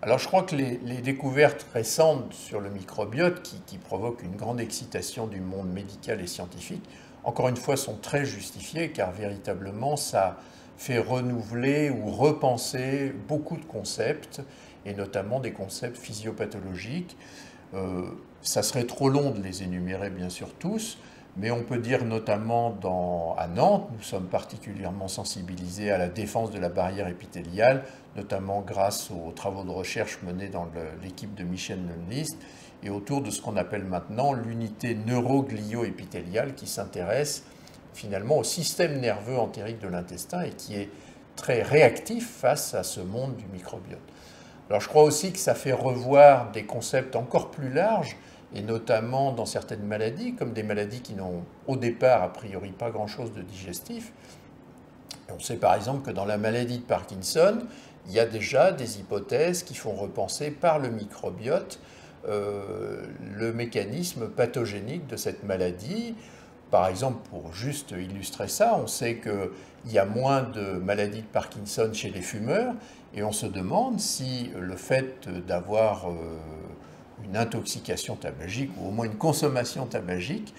Alors je crois que les découvertes récentes sur le microbiote qui provoquent une grande excitation du monde médical et scientifique, encore une fois, sont très justifiées car véritablement ça fait renouveler ou repenser beaucoup de concepts et notamment des concepts physiopathologiques. Ça serait trop long de les énumérer bien sûr tous, mais on peut dire notamment à Nantes, nous sommes particulièrement sensibilisés à la défense de la barrière épithéliale, notamment grâce aux travaux de recherche menés dans l'équipe de Michel Lundlist et autour de ce qu'on appelle maintenant l'unité neuroglio-épithéliale qui s'intéresse finalement au système nerveux entérique de l'intestin et qui est très réactif face à ce monde du microbiote. Alors je crois aussi que ça fait revoir des concepts encore plus larges, et notamment dans certaines maladies, comme des maladies qui n'ont au départ a priori pas grand-chose de digestif. Et on sait par exemple que dans la maladie de Parkinson, il y a déjà des hypothèses qui font repenser par le microbiote le mécanisme pathogénique de cette maladie. Par exemple, pour juste illustrer ça, on sait qu'il y a moins de maladies de Parkinson chez les fumeurs et on se demande si le fait d'avoir une intoxication tabagique ou au moins une consommation tabagique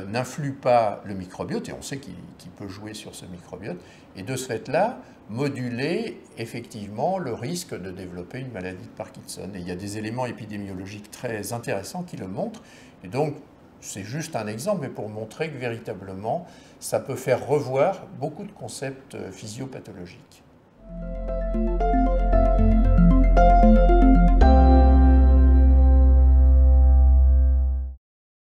n'influe pas le microbiote, et on sait qu'il peut jouer sur ce microbiote, et de ce fait-là, moduler effectivement le risque de développer une maladie de Parkinson. Et il y a des éléments épidémiologiques très intéressants qui le montrent, et donc c'est juste un exemple, mais pour montrer que véritablement, ça peut faire revoir beaucoup de concepts physiopathologiques.